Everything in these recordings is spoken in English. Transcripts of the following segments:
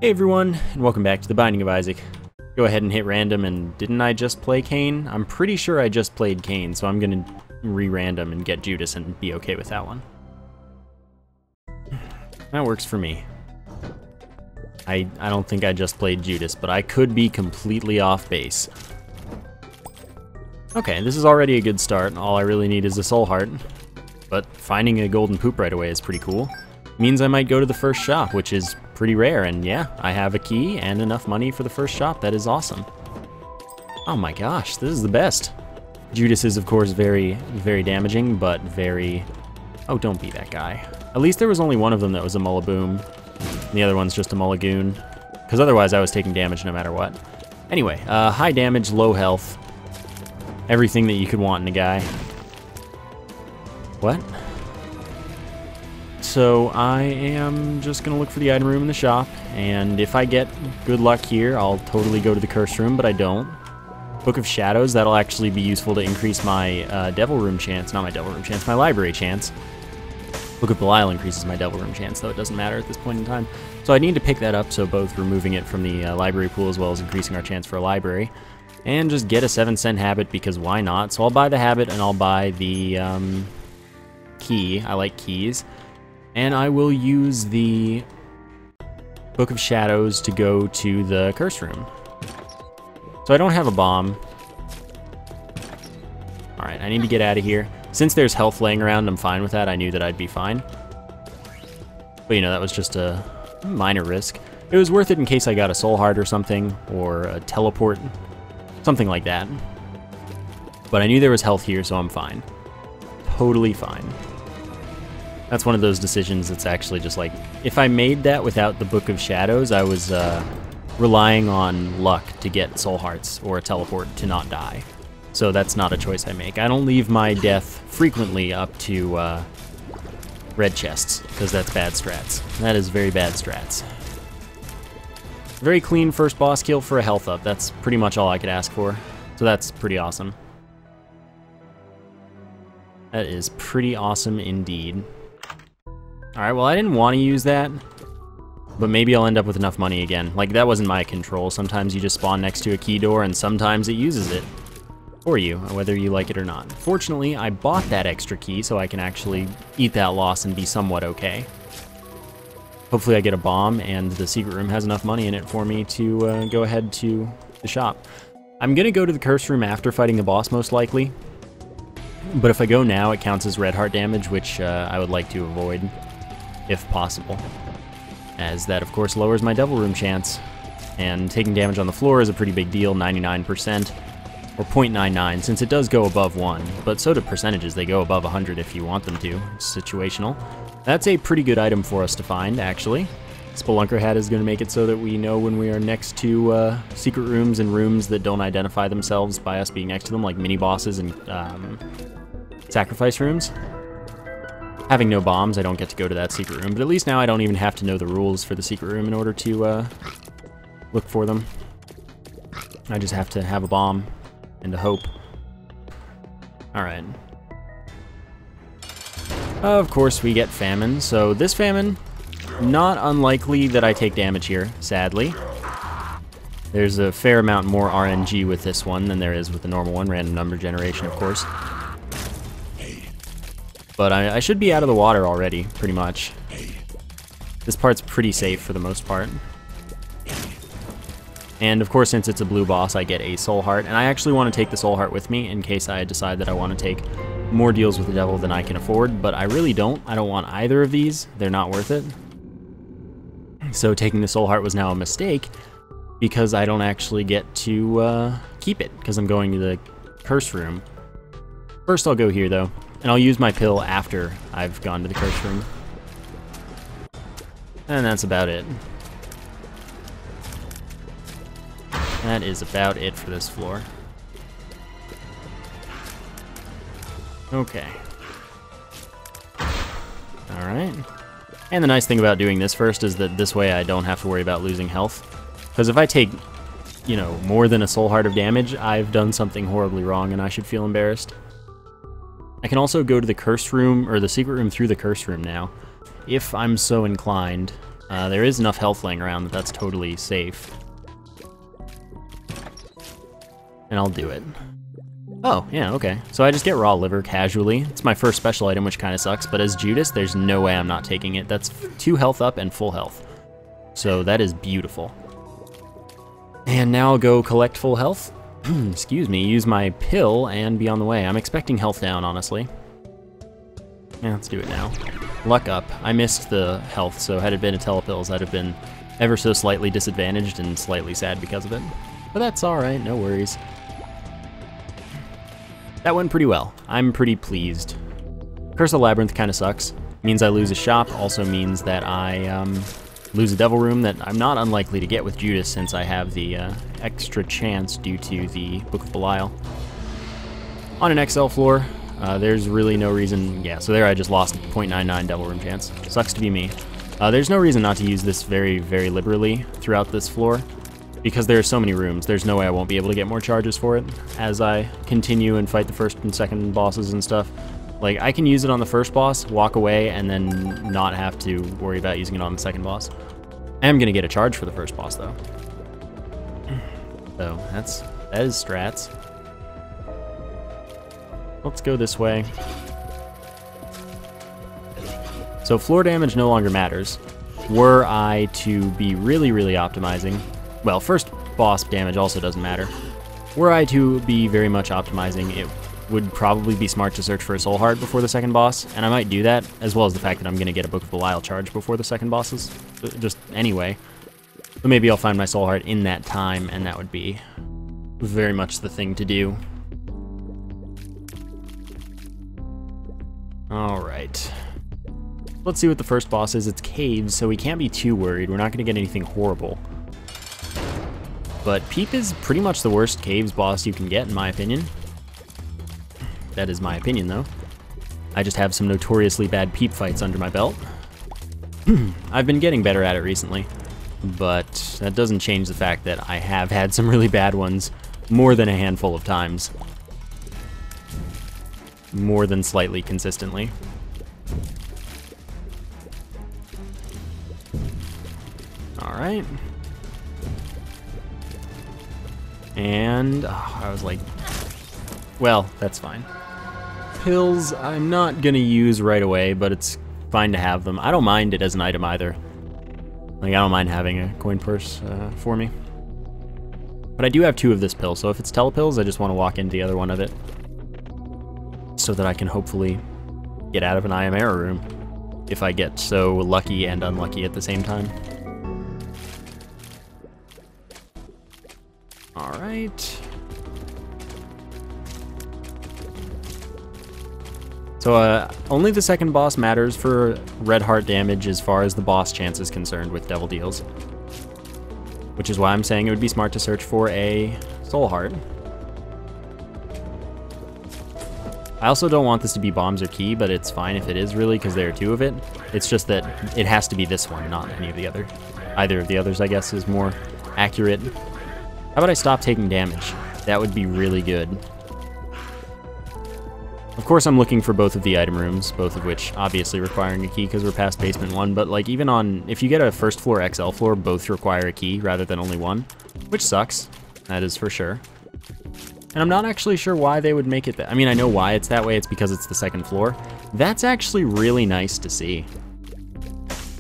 Hey everyone, and welcome back to The Binding of Isaac. Go ahead and hit random, and didn't I just play Cain? I'm pretty sure I just played Cain, so I'm gonna re-random and get Judas and be okay with that one. That works for me. I don't think I just played Judas, but I could be completely off base. Okay, this is already a good start. All I really need is a soul heart. But finding a golden poop right away is pretty cool. Means I might go to the first shop, which is pretty rare, and yeah, I have a key and enough money for the first shop. That is awesome. Oh my gosh, this is the best. Judas is, of course, very, very damaging, but very... Oh, don't be that guy. At least there was only one of them that was a Mullaboom, and the other one's just a Mullagoon, because otherwise I was taking damage no matter what. Anyway, high damage, low health, everything that you could want in a guy. What? So I am just gonna look for the item room in the shop, and if I get good luck here, I'll totally go to the curse room, but I don't. Book of Shadows, that'll actually be useful to increase my devil room chance, not my devil room chance, my library chance. Book of Belial increases my devil room chance, though it doesn't matter at this point in time. So I need to pick that up, so both removing it from the library pool as well as increasing our chance for a library. And just get a 7-cent habit, because why not? So I'll buy the habit, and I'll buy the key. I like keys. And I will use the Book of Shadows to go to the curse room. So I don't have a bomb. Alright, I need to get out of here. Since there's health laying around, I'm fine with that. I knew that I'd be fine. But you know, that was just a minor risk. It was worth it in case I got a soul heart or something, or a teleport, something like that. But I knew there was health here, so I'm fine. Totally fine. That's one of those decisions that's actually just like, if I made that without the Book of Shadows, I was relying on luck to get soul hearts or a teleport to not die. So that's not a choice I make. I don't leave my death frequently up to red chests, because that's bad strats. That is very bad strats. Very clean first boss kill for a health up. That's pretty much all I could ask for. So that's pretty awesome. That is pretty awesome indeed. Alright, well I didn't want to use that, but maybe I'll end up with enough money again. Like, that wasn't my control. Sometimes you just spawn next to a key door, and sometimes it uses it for you, whether you like it or not. Fortunately, I bought that extra key, so I can actually eat that loss and be somewhat okay. Hopefully I get a bomb, and the secret room has enough money in it for me to go ahead to the shop. I'm gonna go to the curse room after fighting the boss, most likely. But if I go now, it counts as red heart damage, which I would like to avoid, if possible. As that, of course, lowers my devil room chance. And taking damage on the floor is a pretty big deal, 99%, or 0.99, since it does go above 1. But so do percentages, they go above 100 if you want them to. It's situational. That's a pretty good item for us to find, actually. Spelunker Hat is going to make it so that we know when we are next to secret rooms and rooms that don't identify themselves by us being next to them, like mini-bosses and sacrifice rooms. Having no bombs, I don't get to go to that secret room, but at least now I don't even have to know the rules for the secret room in order to look for them. I just have to have a bomb and a hope. Alright. Of course, we get famine, so this famine, not unlikely that I take damage here, sadly. There's a fair amount more RNG with this one than there is with the normal one, random number generation, of course. But I should be out of the water already, pretty much. This part's pretty safe for the most part. And of course, since it's a blue boss, I get a soul heart. And I actually want to take the soul heart with me in case I decide that I want to take more deals with the devil than I can afford. But I really don't. I don't want either of these. They're not worth it. So taking the soul heart was now a mistake, because I don't actually get to keep it, because I'm going to the curse room. First I'll go here, though. And I'll use my pill after I've gone to the curse room. And that's about it. That is about it for this floor. Okay. Alright. And the nice thing about doing this first is that this way I don't have to worry about losing health. Because if I take, you know, more than a soul heart of damage, I've done something horribly wrong and I should feel embarrassed. I can also go to the curse room, or the secret room through the curse room now, if I'm so inclined. There is enough health laying around that that's totally safe. And I'll do it. Oh, yeah, okay. So I just get raw liver casually. It's my first special item, which kind of sucks, but as Judas, there's no way I'm not taking it. That's 2 health up and full health. So that is beautiful. And now I'll go collect full health. Excuse me, use my pill and be on the way. I'm expecting health down, honestly. Yeah, let's do it now. Luck up. I missed the health, so had it been a telepills, I'd have been ever so slightly disadvantaged and slightly sad because of it. But that's alright, no worries. That went pretty well. I'm pretty pleased. Curse of Labyrinth kind of sucks. Means I lose a shop, also means that I lose a devil room that I'm not unlikely to get with Judas since I have the extra chance due to the Book of Belial. On an XL floor, there's really no reason, yeah, so there I just lost 0.99 devil room chance. Sucks to be me. There's no reason not to use this very, very liberally throughout this floor, because there are so many rooms. There's no way I won't be able to get more charges for it as I continue and fight the first and second bosses and stuff. Like, I can use it on the first boss, walk away, and then not have to worry about using it on the second boss. I am gonna get a charge for the first boss, though. So, that is strats. Let's go this way. So floor damage no longer matters. Were I to be really, really optimizing, well, first boss damage also doesn't matter. Were I to be very much optimizing, it would probably be smart to search for a soul heart before the second boss, and I might do that, as well as the fact that I'm going to get a Book of Belial charge before the second bosses, just anyway. But maybe I'll find my soul heart in that time, and that would be very much the thing to do. Alright. Let's see what the first boss is. It's caves, so we can't be too worried. We're not going to get anything horrible. But Peep is pretty much the worst caves boss you can get, in my opinion. That is my opinion, though. I just have some notoriously bad Peep fights under my belt. I've been getting better at it recently, but that doesn't change the fact that I have had some really bad ones more than a handful of times. More than slightly consistently. Alright. And I was like, well, that's fine. Pills, I'm not gonna use right away, but it's fine to have them. I don't mind it as an item either. Like, I don't mind having a coin purse for me. But I do have 2 of this pill, so if it's telepills, I just want to walk into the other one of it. So that I can hopefully get out of an I Am Error room. If I get so lucky and unlucky at the same time. Alright. So, only the second boss matters for red heart damage as far as the boss chance is concerned with Devil Deals. Which is why I'm saying it would be smart to search for a soul heart. I also don't want this to be bombs or key, but it's fine if it is really, because there are 2 of it. It's just that it has to be this one, not any of the other. Either of the others, I guess, is more accurate. How about I stop taking damage? That would be really good. Of course, I'm looking for both of the item rooms, both of which obviously requiring a key because we're past basement 1, but like even on, if you get a first floor XL floor, both require a key rather than only one, which sucks. That is for sure. And I'm not actually sure why they would make it that. I mean, I know why it's that way. It's because it's the second floor. That's actually really nice to see.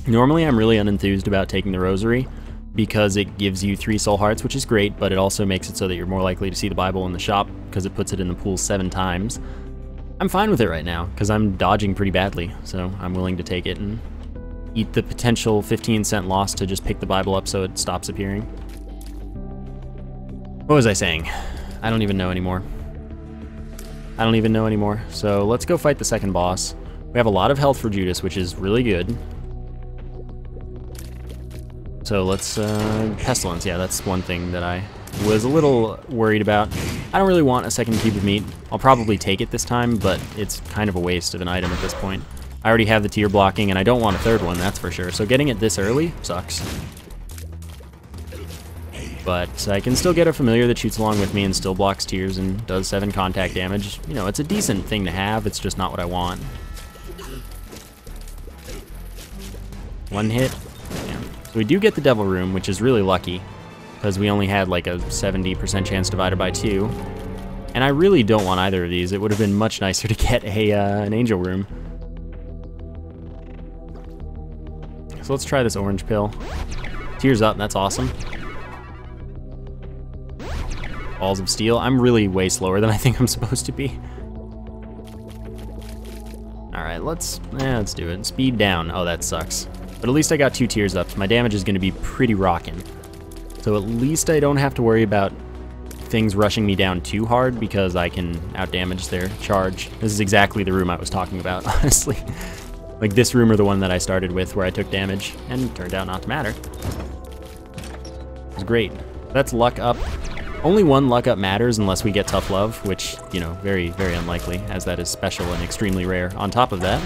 Normally, I'm really unenthused about taking the rosary because it gives you 3 soul hearts, which is great, but it also makes it so that you're more likely to see the Bible in the shop because it puts it in the pool 7 times. I'm fine with it right now because I'm dodging pretty badly, so I'm willing to take it and eat the potential 15-cent loss to just pick the Bible up so it stops appearing. What was I saying? I don't even know anymore. I don't even know anymore. So let's go fight the second boss. We have a lot of health for Judas, which is really good. So let's, Pestilence, yeah, that's one thing that I was a little worried about. I don't really want a second cube of meat. I'll probably take it this time, but it's kind of a waste of an item at this point. I already have the tier blocking, and I don't want a third one, that's for sure. So getting it this early sucks. But I can still get a familiar that shoots along with me and still blocks tiers and does 7 contact damage. You know, it's a decent thing to have, it's just not what I want. 1 hit. Yeah. So we do get the Devil Room, which is really lucky, because we only had like a 70% chance divided by 2. And I really don't want either of these. It would have been much nicer to get an Angel Room. So let's try this orange pill. Tears up, that's awesome. Balls of Steel. I'm really way slower than I think I'm supposed to be. Alright, let's do it. Speed down. Oh, that sucks. But at least I got 2 tears ups. My damage is going to be pretty rockin'. So at least I don't have to worry about things rushing me down too hard because I can outdamage their charge. This is exactly the room I was talking about, honestly. Like this room or the one that I started with where I took damage and it turned out not to matter. It was great. That's luck up. Only 1 luck up matters unless we get Tough Love, which, you know, very, very unlikely, as that is special and extremely rare. On top of that,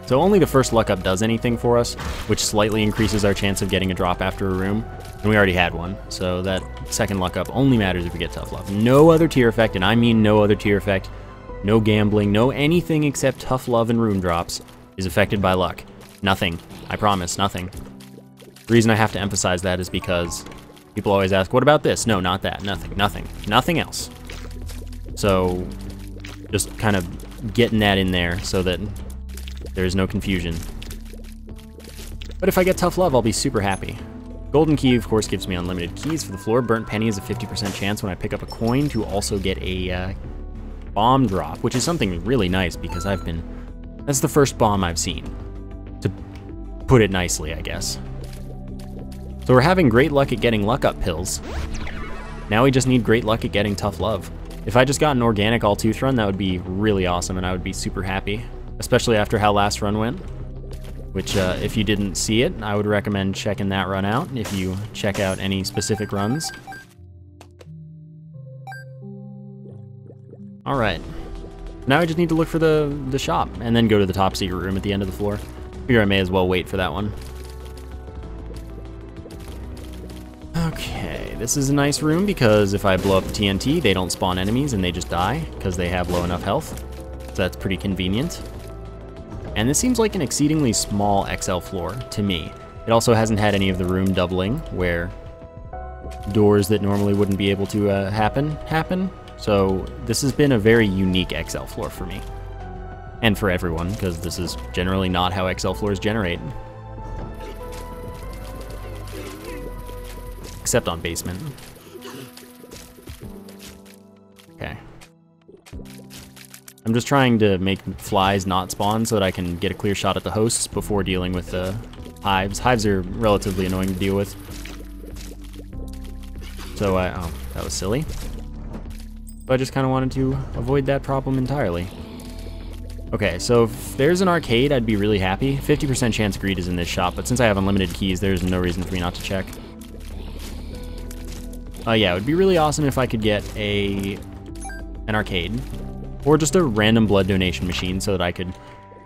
so only the first luck up does anything for us, which slightly increases our chance of getting a drop after a room, and we already had one, so that second luck up only matters if we get Tough Love. No other tier effect, and I mean no other tier effect, no gambling, no anything except Tough Love and room drops is affected by luck. Nothing. I promise, nothing. The reason I have to emphasize that is because people always ask, what about this? No, not that, nothing else. So just kind of getting that in there so that there's no confusion. But if I get Tough Love, I'll be super happy. Golden Key, of course, gives me unlimited keys for the floor. Burnt Penny is a 50% chance when I pick up a coin to also get a bomb drop, which is something really nice because that's the first bomb I've seen, to put it nicely, I guess. So we're having great luck at getting luck up pills. Now we just need great luck at getting Tough Love. If I just got an organic all-tooth run, that would be really awesome and I would be super happy. Especially after how last run went, which if you didn't see it, I would recommend checking that run out if you check out any specific runs. All right, now I just need to look for the shop and then go to the top secret room at the end of the floor. Figure I may as well wait for that one. Okay, this is a nice room because if I blow up the TNT, they don't spawn enemies and they just die because they have low enough health. So that's pretty convenient. And this seems like an exceedingly small XL floor to me. It also hasn't had any of the room doubling where doors that normally wouldn't be able to happen. So this has been a very unique XL floor for me. And for everyone, because this is generally not how XL floors generate. Except on basement. Okay. I'm just trying to make flies not spawn so that I can get a clear shot at the hosts before dealing with the hives. Hives are relatively annoying to deal with. So oh, that was silly. But I just kind of wanted to avoid that problem entirely. Okay, so if there's an arcade, I'd be really happy. 50% chance greed is in this shop, but since I have unlimited keys, there's no reason for me not to check. Yeah, it would be really awesome if I could get an arcade. Or just a random blood donation machine so that I could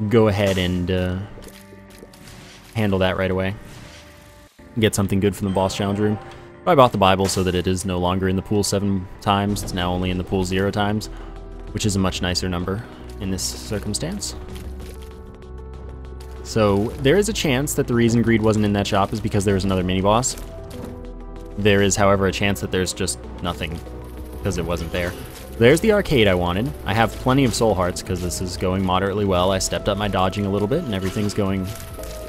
go ahead and handle that right away. Get something good from the boss challenge room. I bought the Bible so that it is no longer in the pool 7 times. It's now only in the pool 0 times, which is a much nicer number in this circumstance. So there is a chance that the reason greed wasn't in that shop is because there was another mini-boss. There is, however, a chance that there's just nothing because it wasn't there. There's the arcade I wanted. I have plenty of soul hearts because this is going moderately well. I stepped up my dodging a little bit and everything's going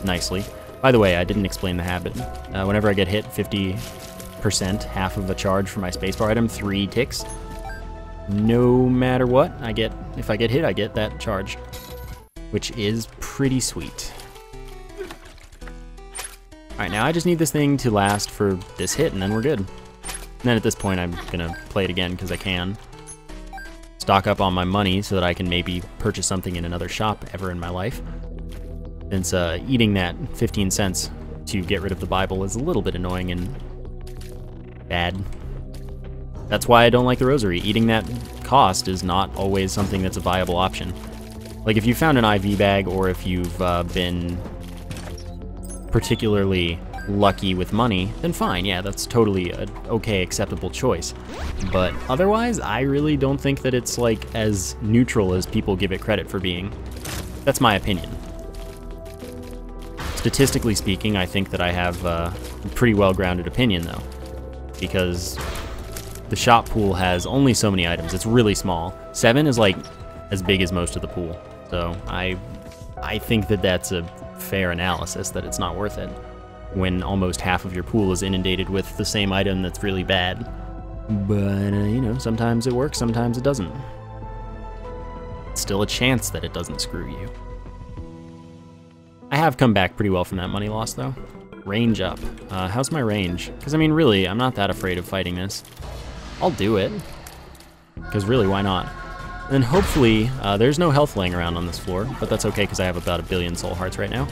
nicely. By the way, I didn't explain the habit. Whenever I get hit 50%, half of a charge for my spacebar item, 3 ticks. No matter what, if I get hit, I get that charge, which is pretty sweet. All right, now I just need this thing to last for this hit and then we're good. And then at this point, I'm gonna play it again because I can. Stock up on my money so that I can maybe purchase something in another shop ever in my life. Since eating that 15 cents to get rid of the Bible is a little bit annoying and bad. That's why I don't like the rosary. Eating that cost is not always something that's a viable option. Like if you found an IV bag or if you've been particularly lucky with money, then fine, yeah, that's totally an okay, acceptable choice. But otherwise, I really don't think that it's like as neutral as people give it credit for being. That's my opinion. Statistically speaking, I think that I have a pretty well-grounded opinion, though, because the shop pool has only so many items. It's really small. 7 is like as big as most of the pool, so I think that that's a fair analysis, that it's not worth it when almost half of your pool is inundated with the same item that's really bad. But, you know, sometimes it works, sometimes it doesn't. It's still a chance that it doesn't screw you. I have come back pretty well from that money loss, though. Range up. How's my range? Because, I mean, really, I'm not that afraid of fighting this. I'll do it. Because, really, why not? And then, hopefully, there's no health laying around on this floor, but that's okay because I have about 1 billion soul hearts right now.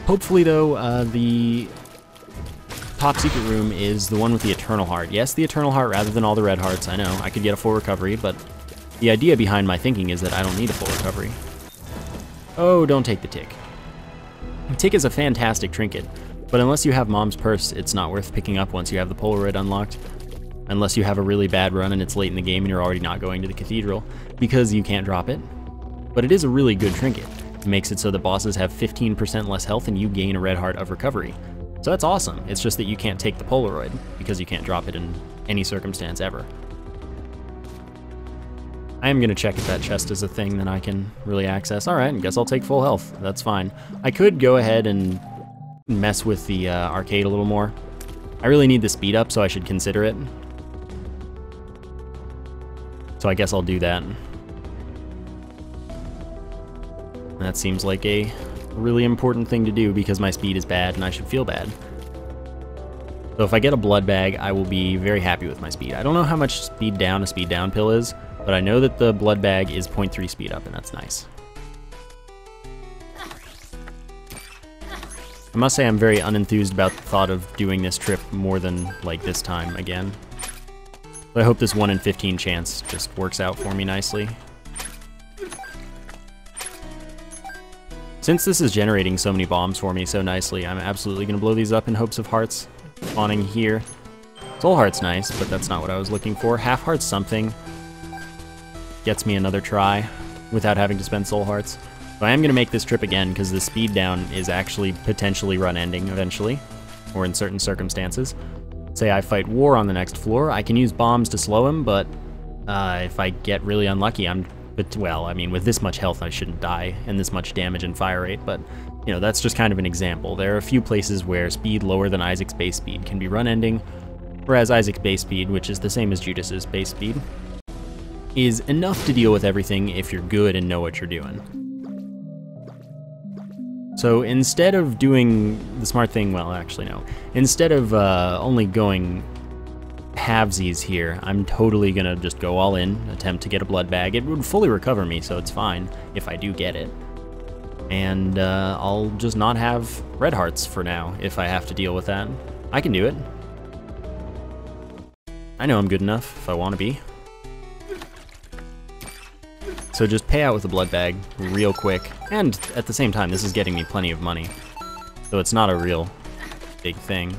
Hopefully, though, the top secret room is the one with the Eternal Heart. Yes, the Eternal Heart rather than all the red hearts, I know. I could get a full recovery, but the idea behind my thinking is that I don't need a full recovery. Oh, don't take the tick. The tick is a fantastic trinket, but unless you have Mom's Purse, it's not worth picking up once you have the Polaroid unlocked. Unless you have a really bad run and it's late in the game and you're already not going to the cathedral, because you can't drop it. But it is a really good trinket. It makes it so the bosses have 15% less health and you gain a red heart of recovery. So that's awesome. It's just that you can't take the Polaroid, because you can't drop it in any circumstance ever. I am going to check if that chest is a thing that I can really access. Alright, I guess I'll take full health. That's fine. I could go ahead and mess with the arcade a little more. I really need the speed up, so I should consider it. So I guess I'll do that. That seems like a really important thing to do because my speed is bad and I should feel bad. So if I get a blood bag, I will be very happy with my speed. I don't know how much speed down a speed down pill is, but I know that the blood bag is 0.3 speed up, and that's nice. I must say I'm very unenthused about the thought of doing this trip more than like this time again. But I hope this 1 in 15 chance just works out for me nicely. Since this is generating so many bombs for me so nicely, I'm absolutely going to blow these up in hopes of hearts spawning here. Soul heart's nice, but that's not what I was looking for. Half heart's something. Gets me another try without having to spend soul hearts. So I am going to make this trip again because the speed down is actually potentially run ending eventually, or in certain circumstances. Say I fight War on the next floor, I can use bombs to slow him, but if I get really unlucky, well, I mean, with this much health, I shouldn't die, and this much damage and fire rate, but, you know, that's just kind of an example. There are a few places where speed lower than Isaac's base speed can be run-ending, whereas Isaac's base speed, which is the same as Judas's base speed, is enough to deal with everything if you're good and know what you're doing. So instead of doing the smart thing, well, actually no. Instead of only going halvesies here, I'm totally gonna just go all in, attempt to get a blood bag. It would fully recover me, so it's fine if I do get it. And I'll just not have red hearts for now if I have to deal with that. I can do it. I know I'm good enough if I want to be. So just pay out with a blood bag real quick, and at the same time, this is getting me plenty of money. So it's not a real big thing.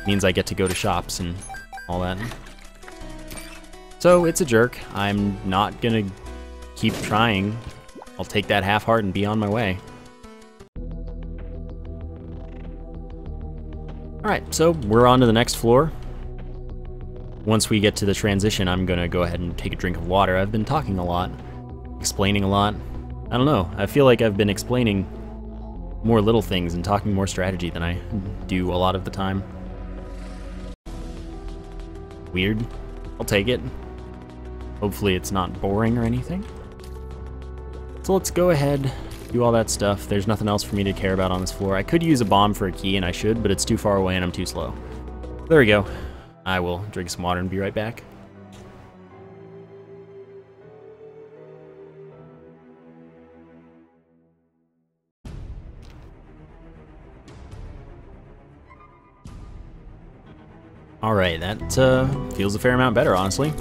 Means I get to go to shops and all that. So it's a jerk. I'm not gonna keep trying. I'll take that half heart and be on my way. Alright, so we're on to the next floor. Once we get to the transition, I'm gonna go ahead and take a drink of water. I've been talking a lot, explaining a lot. I don't know, I feel like I've been explaining more little things and talking more strategy than I do a lot of the time. Weird. I'll take it. Hopefully it's not boring or anything. So let's go ahead, do all that stuff. There's nothing else for me to care about on this floor. I could use a bomb for a key, and I should, but it's too far away and I'm too slow. There we go. I will drink some water and be right back. Alright, that feels a fair amount better, honestly.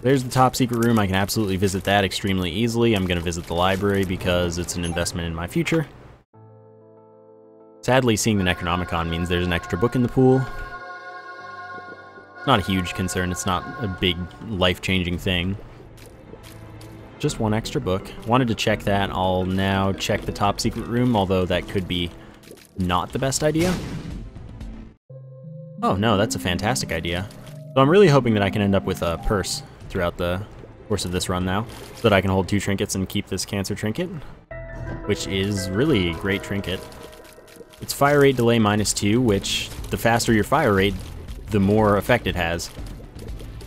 There's the top secret room. I can absolutely visit that extremely easily. I'm going to visit the library because it's an investment in my future. Sadly, seeing the Necronomicon means there's an extra book in the pool. It's not a huge concern. It's not a big life-changing thing. just one extra book. Wanted to check that. I'll now check the top secret room, although that could be not the best idea. Oh no, that's a fantastic idea. So I'm really hoping that I can end up with a purse throughout the course of this run now, so that I can hold 2 trinkets and keep this cancer trinket, which is really a great trinket. It's fire rate delay -2, which the faster your fire rate, the more effect it has.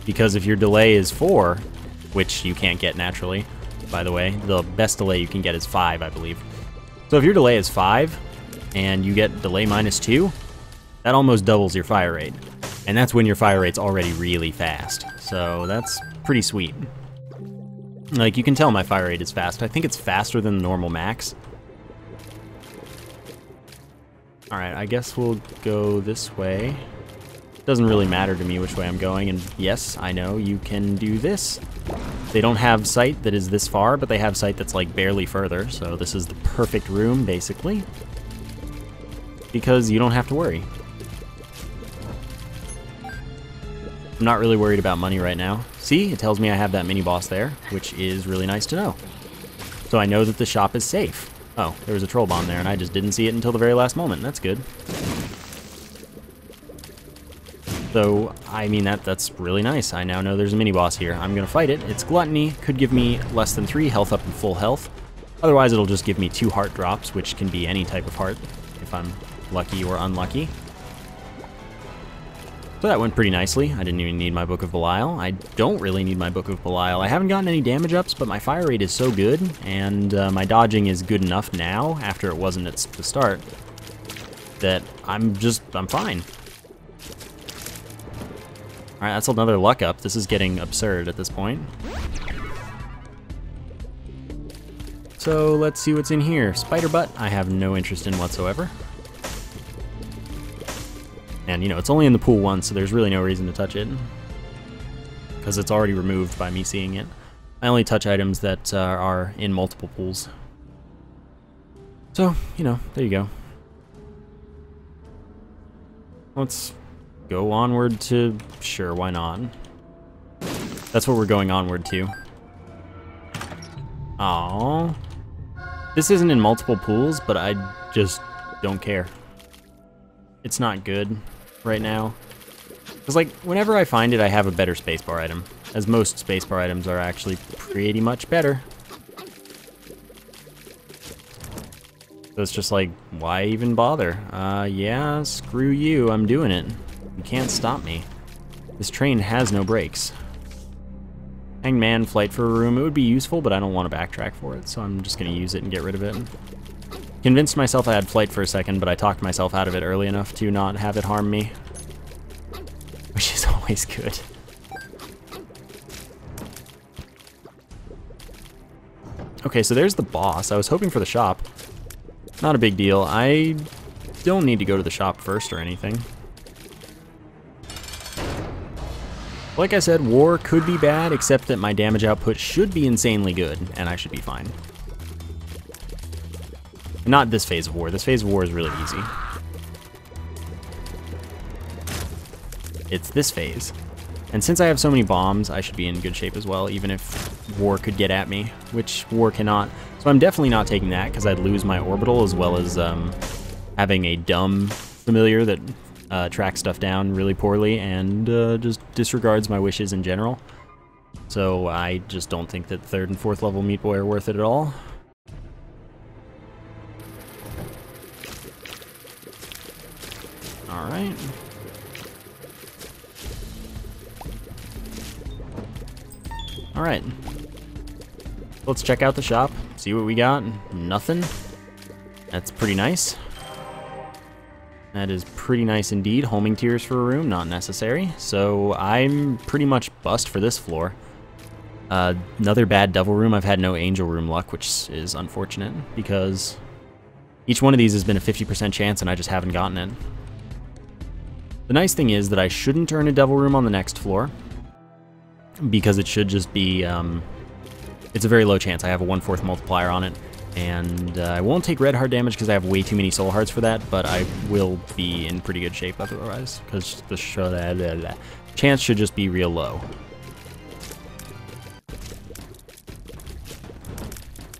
Because if your delay is 4, which you can't get naturally, by the way, the best delay you can get is 5, I believe. So if your delay is 5, and you get delay -2, that almost doubles your fire rate. And that's when your fire rate's already really fast. So that's pretty sweet. Like, you can tell my fire rate is fast. I think it's faster than the normal max. Alright, I guess we'll go this way. Doesn't really matter to me which way I'm going, and yes, I know you can do this. They don't have sight that is this far, but they have sight that's like barely further, so this is the perfect room, basically. Because you don't have to worry. I'm not really worried about money right now. See, it tells me I have that mini-boss there, which is really nice to know. So I know that the shop is safe. Oh, there was a troll bomb there, and I just didn't see it until the very last moment. That's good. So, I mean, that's really nice. I now know there's a mini-boss here. I'm gonna fight it. It's Gluttony. Could give me less than 3 health up and full health. Otherwise, it'll just give me 2 heart drops, which can be any type of heart, if I'm lucky or unlucky. So that went pretty nicely. I didn't even need my Book of Belial. I don't really need my Book of Belial. I haven't gotten any damage ups, but my fire rate is so good, and my dodging is good enough now, after it wasn't at the start, that I'm fine. Alright, that's another luck up. This is getting absurd at this point. So let's see what's in here. Spider butt, I have no interest in whatsoever. And, you know, it's only in the pool once, so there's really no reason to touch it. Because it's already removed by me seeing it. I only touch items that are in multiple pools. So, you know, there you go. Let's go onward to... Sure, why not? That's what we're going onward to. Aww. This isn't in multiple pools, but I just don't care. It's not good right now. Because, like, whenever I find it, I have a better spacebar item. As most spacebar items are actually pretty much better. So it's just like, why even bother? Yeah, screw you, I'm doing it. You can't stop me. This train has no brakes. Hangman, flight for a room. It would be useful, but I don't want to backtrack for it, so I'm just going to use it and get rid of it. Convinced myself I had flight for a second, but I talked myself out of it early enough to not have it harm me. Which is always good. Okay, so there's the boss. I was hoping for the shop. Not a big deal. I don't need to go to the shop first or anything. Like I said, war could be bad, except that my damage output should be insanely good, and I should be fine. Not this phase of war. This phase of war is really easy. It's this phase. And since I have so many bombs, I should be in good shape as well, even if war could get at me, which war cannot. So I'm definitely not taking that, because I'd lose my orbital, as well as having a dumb familiar that tracks stuff down really poorly and just disregards my wishes in general. So I just don't think that 3rd and 4th level Meat Boy are worth it at all. Alright. Alright. Let's check out the shop, see what we got. Nothing. That's pretty nice. That is pretty nice indeed. Homing tears for a room, not necessary. So I'm pretty much bust for this floor. Another bad devil room. I've had no angel room luck, which is unfortunate because each one of these has been a 50% chance and I just haven't gotten it. The nice thing is that I shouldn't earn a devil room on the next floor because it should just be, it's a very low chance. I have a 1/4 multiplier on it, and I won't take red heart damage because I have way too many soul hearts for that, but I will be in pretty good shape otherwise because the chance should just be real low.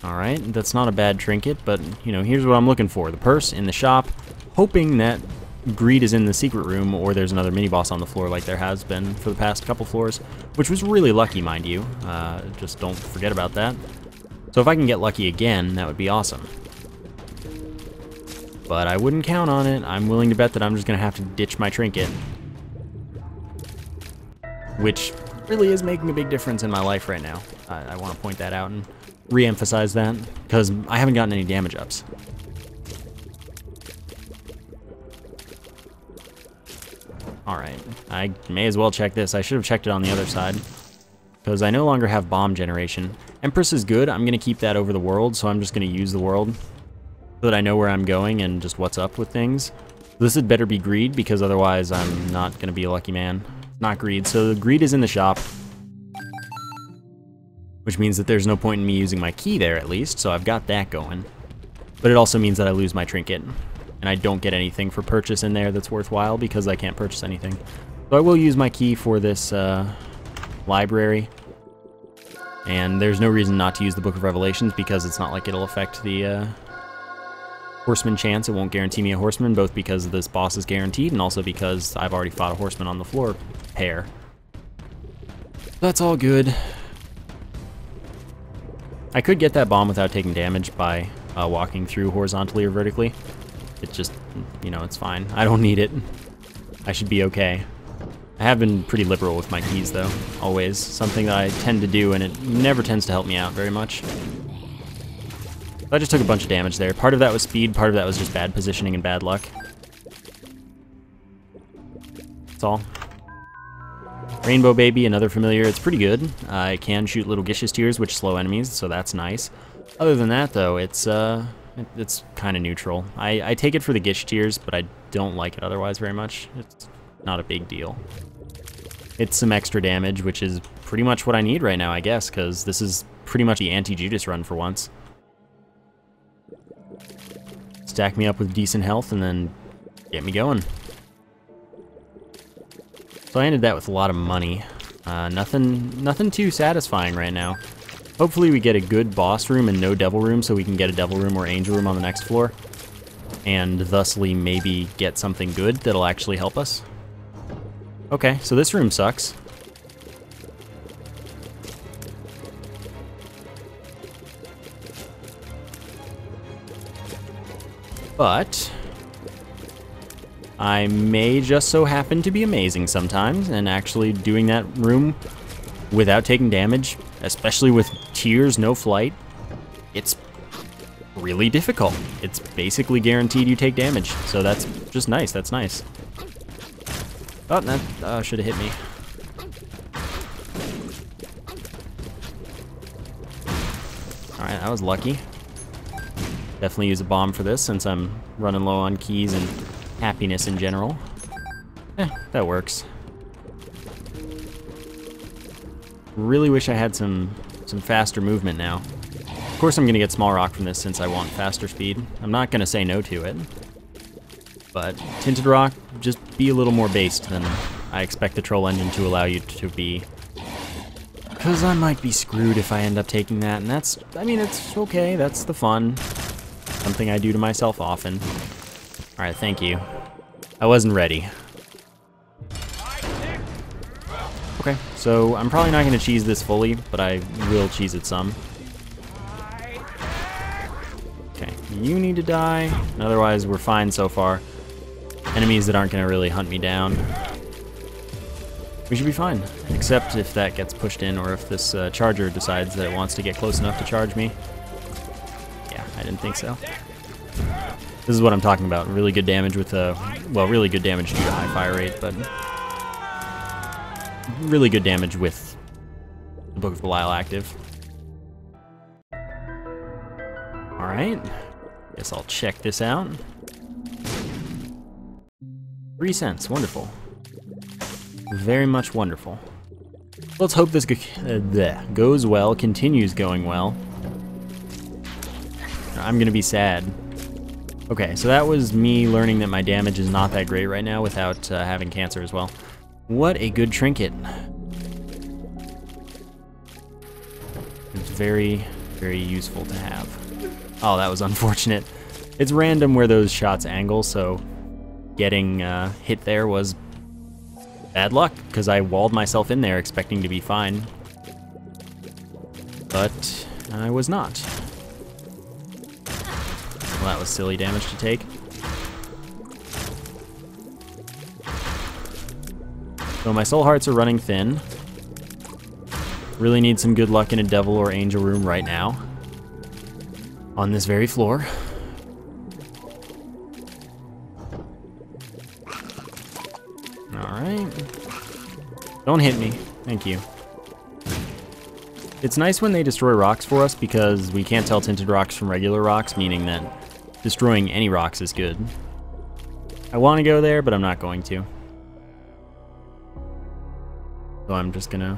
Alright, that's not a bad trinket, but, you know, here's what I'm looking for. The purse in the shop, hoping that greed is in the secret room, or there's another mini-boss on the floor like there has been for the past couple floors, which was really lucky, mind you. Just don't forget about that. So if I can get lucky again, that would be awesome. But I wouldn't count on it. I'm willing to bet that I'm just going to have to ditch my trinket. Which really is making a big difference in my life right now. I want to point that out and re-emphasize that, because I haven't gotten any damage ups. Alright, I may as well check this. I should have checked it on the other side, because I no longer have bomb generation. Empress is good. I'm going to keep that over the world, so I'm just going to use the world so that I know where I'm going and just what's up with things. This had better be greed, because otherwise I'm not going to be a lucky man. Not greed, so the greed is in the shop, which means that there's no point in me using my key there, at least, so I've got that going. But it also means that I lose my trinket, and I don't get anything for purchase in there that's worthwhile because I can't purchase anything. So I will use my key for this library, and there's no reason not to use the Book of Revelations because it's not like it'll affect the horseman chance. It won't guarantee me a horseman, both because this boss is guaranteed and also because I've already fought a horseman on the floor pair. That's all good. I could get that bomb without taking damage by walking through horizontally or vertically. It just, you know, it's fine. I don't need it. I should be okay. I have been pretty liberal with my keys, though. Always. Something that I tend to do, and it never tends to help me out very much. I just took a bunch of damage there. Part of that was speed, part of that was just bad positioning and bad luck. That's all. Rainbow Baby, another familiar. It's pretty good. It can shoot little Gish's Tears, which slow enemies, so that's nice. Other than that, though, it's kind of neutral. I take it for the Gish Tears, but I don't like it otherwise very much. It's not a big deal. It's some extra damage, which is pretty much what I need right now, I guess, because this is pretty much the anti-Judas run for once. Stack me up with decent health and then get me going. So I ended that with a lot of money. Nothing too satisfying right now. Hopefully we get a good boss room and no devil room so we can get a devil room or angel room on the next floor. And thusly maybe get something good that'll actually help us. Okay, so this room sucks. But I may just so happen to be amazing sometimes, and actually doing that room without taking damage, especially with tears, no flight, it's really difficult. It's basically guaranteed you take damage, so that's just nice. That's nice. Oh, that should have hit me. Alright, that was lucky. Definitely use a bomb for this since I'm running low on keys and happiness in general. That works. Really wish I had some faster movement now. Of course I'm gonna get small rock from this since I want faster speed. I'm not gonna say no to it. But tinted rock, just be a little more based than I expect the troll engine to allow you to be. Because I might be screwed if I end up taking that, and that's, I mean, it's okay, that's the fun. Something I do to myself often. Alright, thank you. I wasn't ready. Okay, so I'm probably not going to cheese this fully, but I will cheese it some. Okay, you need to die. Otherwise, we're fine so far. Enemies that aren't going to really hunt me down. We should be fine, except if that gets pushed in or if this charger decides that it wants to get close enough to charge me. Yeah, I didn't think so. This is what I'm talking about. Really good damage with well, really good damage due to high fire rate, but really good damage with the Book of Belial active. Alright, guess I'll check this out. 3 cents, wonderful. Very much wonderful. Let's hope this goes well, continues going well. I'm gonna be sad. Okay, so that was me learning that my damage is not that great right now without having cancer as well. What a good trinket. It's very, Very useful to have. Oh, that was unfortunate. It's random where those shots angle, so getting hit there was bad luck, because I walled myself in there expecting to be fine. But I was not. Well, that was silly damage to take. So my soul hearts are running thin. Really need some good luck in a devil or angel room right now. On this very floor. Alright. Don't hit me. Thank you. It's nice when they destroy rocks for us because we can't tell tinted rocks from regular rocks, meaning that destroying any rocks is good. I want to go there, but I'm not going to. So I'm just gonna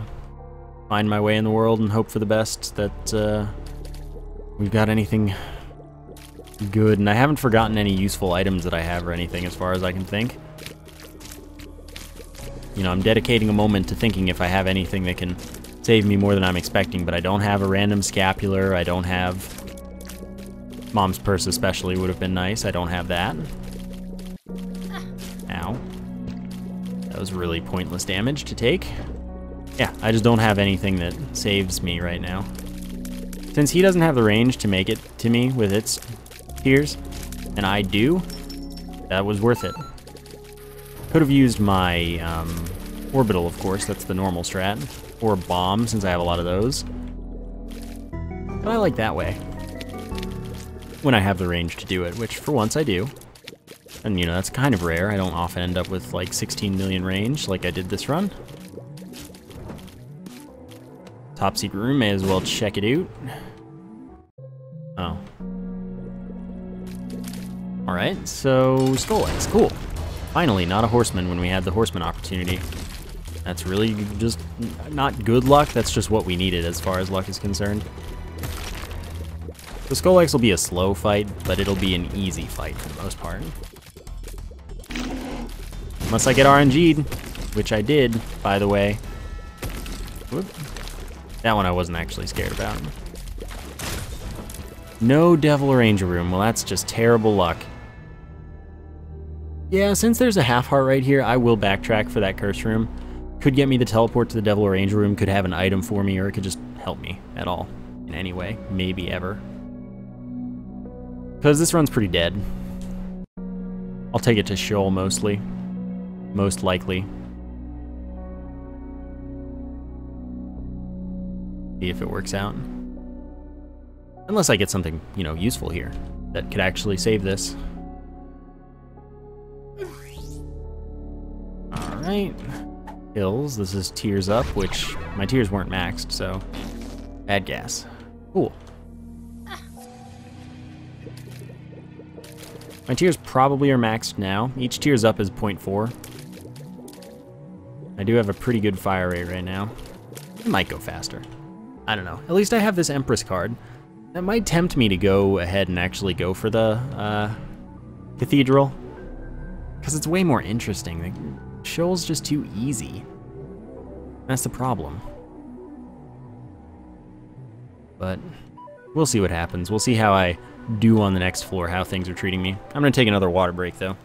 find my way in the world and hope for the best that we've got anything good. And I haven't forgotten any useful items that I have or anything as far as I can think. You know, I'm dedicating a moment to thinking if I have anything that can save me more than I'm expecting, but I don't have a random scapular. I don't have... Mom's purse especially would have been nice. I don't have that. Ow. That was really pointless damage to take. Yeah, I just don't have anything that saves me right now. Since he doesn't have the range to make it to me with its tears, and I do, that was worth it. Could have used my orbital, of course, that's the normal strat, or bomb, since I have a lot of those. But I like that way, when I have the range to do it, which for once I do. And you know, that's kind of rare. I don't often end up with like 16 million range like I did this run. Top secret room, may as well check it out. Oh. Alright, so Skull Eggs, cool. Finally, not a horseman when we had the horseman opportunity. That's really just not good luck, that's just what we needed as far as luck is concerned. The Skull Eggs will be a slow fight, but it'll be an easy fight for the most part. Unless I get RNG'd, which I did, by the way. Whoop. That one I wasn't actually scared about. No devil or angel room. Well, that's just terrible luck. Yeah, since there's a half heart right here, I will backtrack for that curse room. Could get me the teleport to the devil or angel room, could have an item for me, or it could just help me at all. In any way. Maybe ever. Because this run's pretty dead. I'll take it to Sheol mostly. Most likely. See if it works out. Unless I get something, you know, useful here that could actually save this. Alright. Hills, this is tears up, which my tears weren't maxed, so bad gas. Cool. My tears probably are maxed now. Each tears up is 0.4. I do have a pretty good fire rate right now. It might go faster. I don't know. At least I have this Empress card. That might tempt me to go ahead and actually go for the Cathedral. Because it's way more interesting. The Sheol's just too easy. That's the problem. But we'll see what happens. We'll see how I do on the next floor, how things are treating me. I'm going to take another water break, though.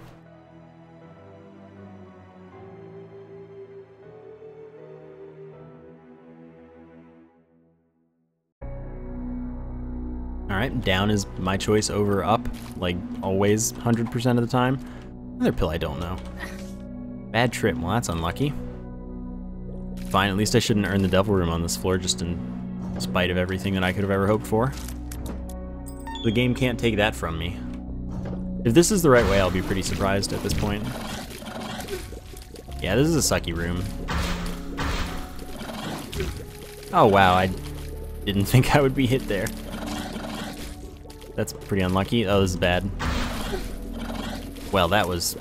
Alright, down is my choice over up, like always, 100% of the time. Another pill I don't know. Bad trip, well that's unlucky. Fine, at least I shouldn't earn the devil room on this floor, just in spite of everything that I could have ever hoped for. The game can't take that from me. If this is the right way, I'll be pretty surprised at this point. Yeah, this is a sucky room. Oh wow, I didn't think I would be hit there. That's pretty unlucky. Oh, this is bad. Well, that was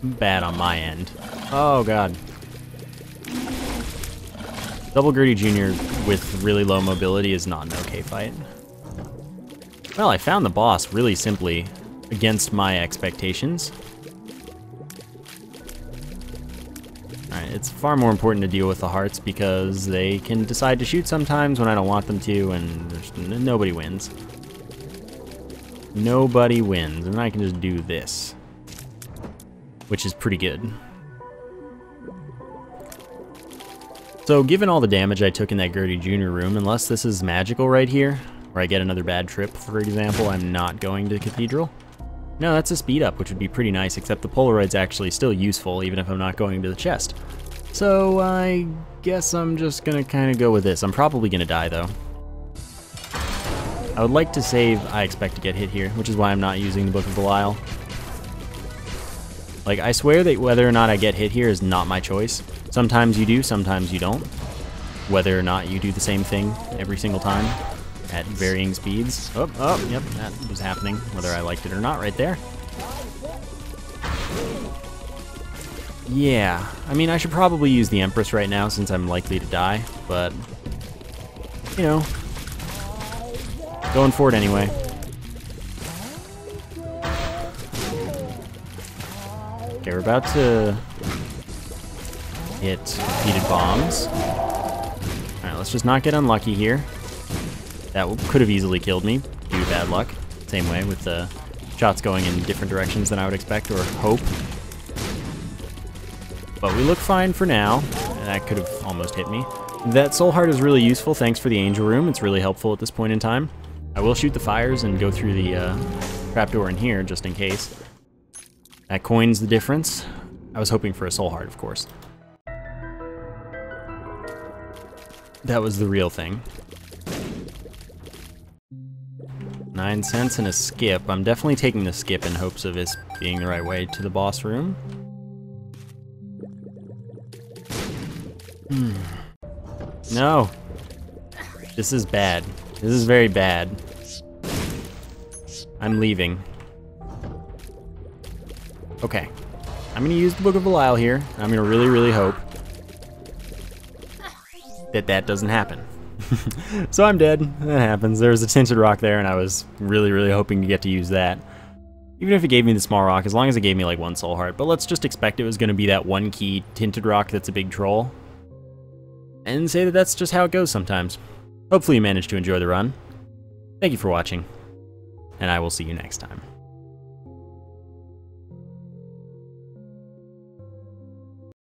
bad on my end. Oh, God. Double Gertie Jr. with really low mobility is not an okay fight. Well, I found the boss really simply against my expectations. Alright, it's far more important to deal with the hearts because they can decide to shoot sometimes when I don't want them to, and nobody wins. Nobody wins, and I can just do this, which is pretty good. So given all the damage I took in that Gertie Jr. room, unless this is magical right here, or I get another bad trip, for example, I'm not going to Cathedral. No, that's a speed up, which would be pretty nice, except the Polaroid's actually still useful, even if I'm not going to the chest. So I guess I'm just gonna kind of go with this. I'm probably gonna die, though. I would like to save I expect to get hit here, which is why I'm not using the Book of Belial. Like, I swear that whether or not I get hit here is not my choice. Sometimes you do, sometimes you don't. Whether or not you do the same thing every single time at varying speeds. Oh, yep, that was happening, whether I liked it or not right there. Yeah, I mean, I should probably use the Empress right now since I'm likely to die, but, you know, going for it anyway. Okay, we're about to hit repeated bombs. Alright, let's just not get unlucky here. That could have easily killed me due to bad luck. Same way with the shots going in different directions than I would expect or hope. But we look fine for now. That could have almost hit me. That soul heart is really useful. Thanks for the angel room. It's really helpful at this point in time. I will shoot the fires and go through the trapdoor in here just in case. That coin's the difference. I was hoping for a soul heart, of course. That was the real thing. 9 cents and a skip. I'm definitely taking the skip in hopes of this being the right way to the boss room. No. This is bad. This is very bad. I'm leaving. Okay. I'm gonna use the Book of Belial here. I'm gonna really, really hope that that doesn't happen. So I'm dead. That happens. There was a tinted rock there, and I was really, really hoping to get to use that. Even if it gave me the small rock, as long as it gave me like 1 soul heart. But let's just expect it was going to be that 1 key tinted rock that's a big troll. And say that that's just how it goes sometimes. Hopefully you managed to enjoy the run. Thank you for watching, and I will see you next time.